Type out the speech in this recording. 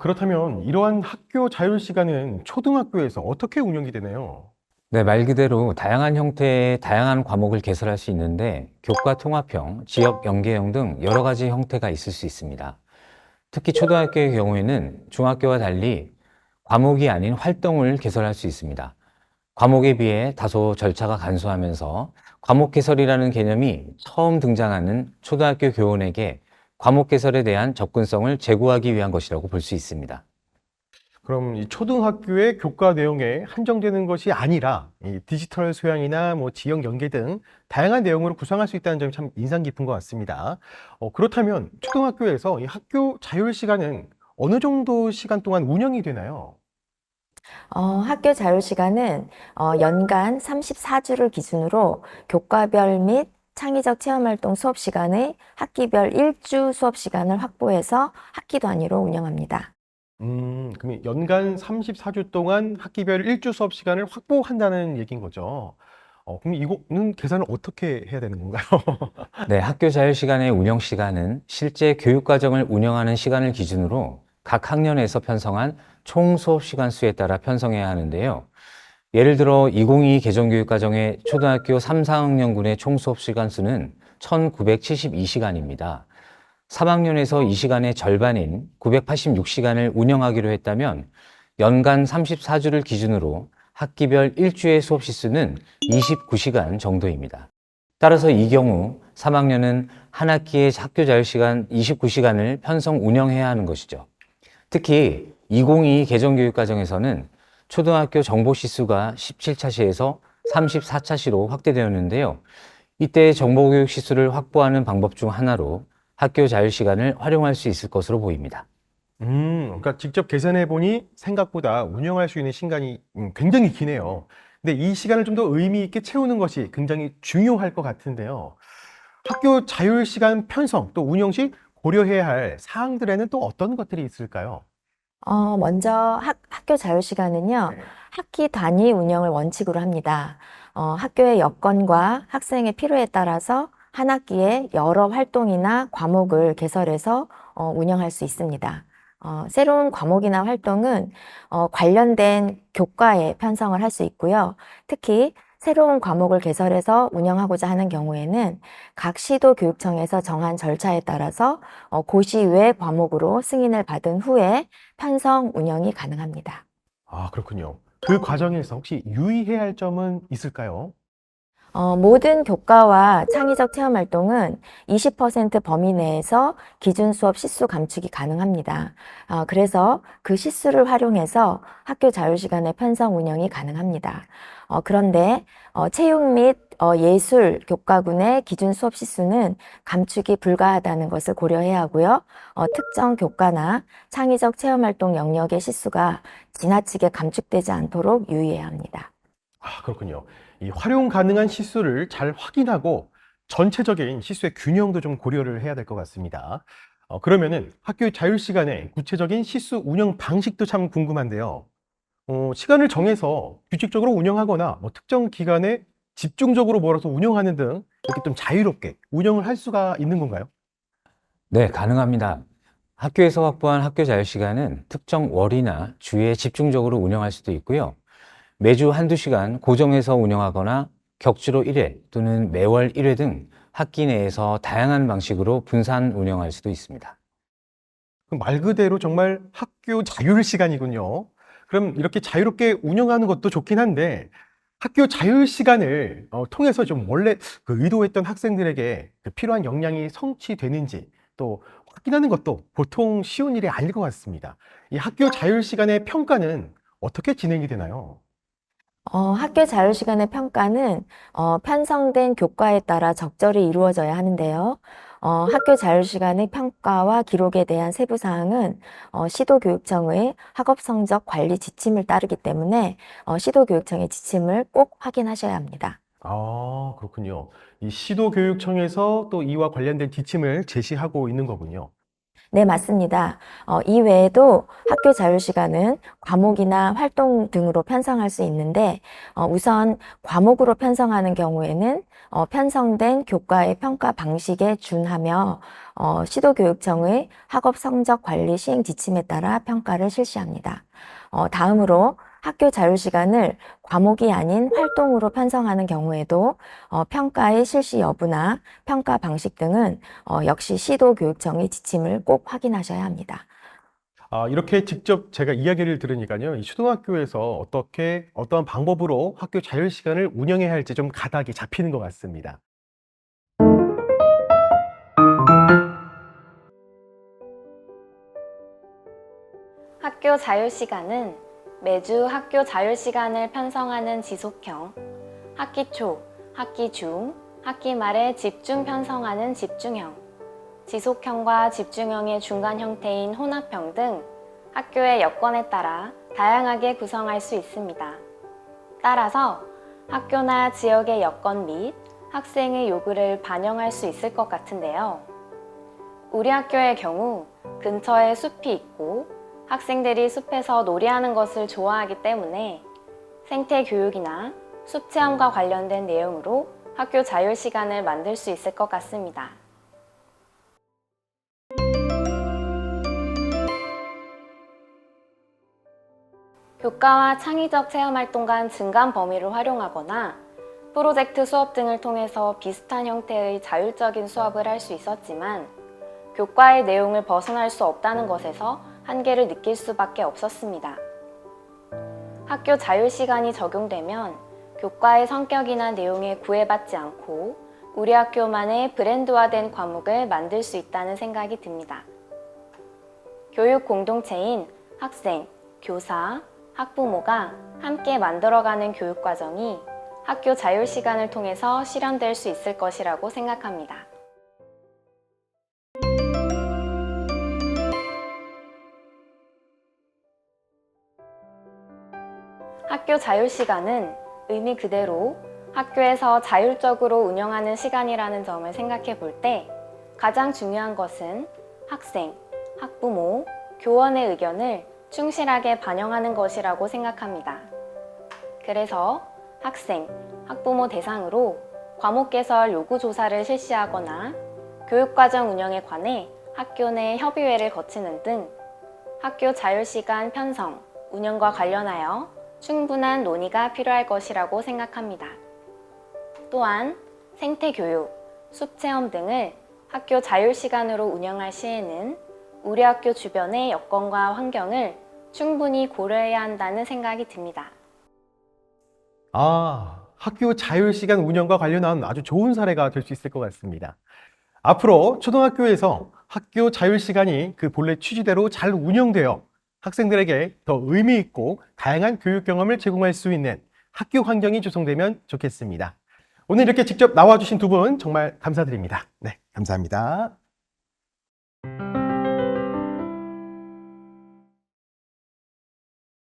그렇다면 이러한 학교 자율 시간은 초등학교에서 어떻게 운영이 되나요? 네, 말 그대로 다양한 형태의 다양한 과목을 개설할 수 있는데 교과 통합형, 지역 연계형 등 여러 가지 형태가 있을 수 있습니다. 특히 초등학교의 경우에는 중학교와 달리 과목이 아닌 활동을 개설할 수 있습니다. 과목에 비해 다소 절차가 간소하면서 과목 개설이라는 개념이 처음 등장하는 초등학교 교원에게 과목 개설에 대한 접근성을 제고하기 위한 것이라고 볼 수 있습니다. 그럼 이 초등학교의 교과 내용에 한정되는 것이 아니라 이 디지털 소양이나 뭐 지역 연계 등 다양한 내용으로 구성할 수 있다는 점이 참 인상 깊은 것 같습니다. 그렇다면 초등학교에서 이 학교 자율 시간은 어느 정도 시간 동안 운영이 되나요? 학교 자율 시간은 연간 34주를 기준으로 교과별 및 창의적 체험활동 수업 시간의 학기별 1주 수업 시간을 확보해서 학기 단위로 운영합니다. 그럼 연간 34주 동안 학기별 1주 수업 시간을 확보한다는 얘기인 거죠. 그럼 이거는 계산을 어떻게 해야 되는 건가요? 네, 학교 자율 시간의 운영 시간은 실제 교육 과정을 운영하는 시간을 기준으로 각 학년에서 편성한 총 수업 시간 수에 따라 편성해야 하는데요. 예를 들어 2022 개정교육과정의 초등학교 3, 4학년군의 총 수업 시간 수는 1972시간입니다. 3학년에서 이 시간의 절반인 986시간을 운영하기로 했다면 연간 34주를 기준으로 학기별 1주의 수업 시수는 29시간 정도입니다. 따라서 이 경우 3학년은 한 학기의 학교 자율시간 29시간을 편성 운영해야 하는 것이죠. 특히 2022 개정교육과정에서는 초등학교 정보시수가 17차시에서 34차시로 확대되었는데요. 이때 정보교육 시수를 확보하는 방법 중 하나로 학교 자율시간을 활용할 수 있을 것으로 보입니다. 그러니까 직접 계산해 보니 생각보다 운영할 수 있는 시간이 굉장히 기네요. 근데 이 시간을 좀 더 의미 있게 채우는 것이 굉장히 중요할 것 같은데요. 학교 자율 시간 편성 또 운영 시 고려해야 할 사항들에는 또 어떤 것들이 있을까요? 먼저 학교 자율 시간은요, 네. 학기 단위 운영을 원칙으로 합니다. 학교의 여건과 학생의 필요에 따라서 한 학기에 여러 활동이나 과목을 개설해서 운영할 수 있습니다. 새로운 과목이나 활동은 관련된 교과에 편성을 할 수 있고요. 특히 새로운 과목을 개설해서 운영하고자 하는 경우에는 각 시도 교육청에서 정한 절차에 따라서 고시 외 과목으로 승인을 받은 후에 편성 운영이 가능합니다. 그렇군요. 그 과정에서 혹시 유의해야 할 점은 있을까요? 모든 교과와 창의적 체험 활동은 20% 범위 내에서 기준 수업 시수 감축이 가능합니다. 그래서 그 시수를 활용해서 학교 자율시간의 편성 운영이 가능합니다. 그런데 체육 및 예술 교과군의 기준 수업 시수는 감축이 불가하다는 것을 고려해야 하고요. 특정 교과나 창의적 체험 활동 영역의 시수가 지나치게 감축되지 않도록 유의해야 합니다. 그렇군요. 이 활용 가능한 시수를 잘 확인하고 전체적인 시수의 균형도 좀 고려를 해야 될 것 같습니다. 그러면은 학교 자율 시간에 구체적인 시수 운영 방식도 참 궁금한데요. 시간을 정해서 규칙적으로 운영하거나 뭐 특정 기간에 집중적으로 몰아서 운영하는 등 이렇게 좀 자유롭게 운영을 할 수가 있는 건가요? 네, 가능합니다. 학교에서 확보한 학교 자율시간은 특정 월이나 주에 집중적으로 운영할 수도 있고요. 매주 한두 시간 고정해서 운영하거나 격주로 1회 또는 매월 1회 등 학기 내에서 다양한 방식으로 분산 운영할 수도 있습니다. 그럼 말 그대로 정말 학교 자율 시간이군요. 그럼 이렇게 자유롭게 운영하는 것도 좋긴 한데 학교 자율 시간을 통해서 좀 원래 그 의도했던 학생들에게 그 필요한 역량이 성취되는지 또 확인하는 것도 보통 쉬운 일이 아닐 것 같습니다. 이 학교 자율 시간의 평가는 어떻게 진행이 되나요? 학교 자율시간의 평가는 편성된 교과에 따라 적절히 이루어져야 하는데요. 학교 자율시간의 평가와 기록에 대한 세부 사항은 시도교육청의 학업성적 관리 지침을 따르기 때문에 시도교육청의 지침을 꼭 확인하셔야 합니다. 그렇군요. 이 시도교육청에서 또 이와 관련된 지침을 제시하고 있는 거군요. 네, 맞습니다. 이 외에도 학교 자율시간은 과목이나 활동 등으로 편성할 수 있는데, 우선 과목으로 편성하는 경우에는 편성된 교과의 평가 방식에 준하며 시도교육청의 학업 성적 관리 시행 지침에 따라 평가를 실시합니다. 다음으로 학교 자율시간을 과목이 아닌 활동으로 편성하는 경우에도 평가의 실시 여부나 평가 방식 등은 역시 시도교육청의 지침을 꼭 확인하셔야 합니다. 이렇게 직접 제가 이야기를 들으니까요, 이 초등학교에서 어떠한 방법으로 학교 자율시간을 운영해야 할지 좀 가닥이 잡히는 것 같습니다. 학교 자율시간은 매주 학교 자율시간을 편성하는 지속형, 학기 초, 학기 중, 학기 말에 집중 편성하는 집중형, 지속형과 집중형의 중간 형태인 혼합형 등 학교의 여건에 따라 다양하게 구성할 수 있습니다. 따라서 학교나 지역의 여건 및 학생의 요구를 반영할 수 있을 것 같은데요. 우리 학교의 경우 근처에 숲이 있고 학생들이 숲에서 놀이하는 것을 좋아하기 때문에 생태 교육이나 숲 체험과 관련된 내용으로 학교 자율시간을 만들 수 있을 것 같습니다. 교과와 창의적 체험활동 간 증간 범위를 활용하거나 프로젝트 수업 등을 통해서 비슷한 형태의 자율적인 수업을 할 수 있었지만 교과의 내용을 벗어날 수 없다는 것에서 한계를 느낄 수밖에 없었습니다. 학교 자율시간이 적용되면 교과의 성격이나 내용에 구애받지 않고 우리 학교만의 브랜드화된 과목을 만들 수 있다는 생각이 듭니다. 교육 공동체인 학생, 교사, 학부모가 함께 만들어가는 교육과정이 학교 자율시간을 통해서 실현될 수 있을 것이라고 생각합니다. 학교 자율시간은 의미 그대로 학교에서 자율적으로 운영하는 시간이라는 점을 생각해 볼 때 가장 중요한 것은 학생, 학부모, 교원의 의견을 충실하게 반영하는 것이라고 생각합니다. 그래서 학생, 학부모 대상으로 과목 개설 요구 조사를 실시하거나 교육과정 운영에 관해 학교 내 협의회를 거치는 등 학교 자율시간 편성, 운영과 관련하여 충분한 논의가 필요할 것이라고 생각합니다. 또한 생태교육, 숲체험 등을 학교 자율시간으로 운영할 시에는 우리 학교 주변의 여건과 환경을 충분히 고려해야 한다는 생각이 듭니다. 학교 자율시간 운영과 관련한 아주 좋은 사례가 될 수 있을 것 같습니다. 앞으로 초등학교에서 학교 자율시간이 그 본래 취지대로 잘 운영되어 학생들에게 더 의미 있고 다양한 교육 경험을 제공할 수 있는 학교 환경이 조성되면 좋겠습니다. 오늘 이렇게 직접 나와주신 두 분 정말 감사드립니다. 네, 감사합니다.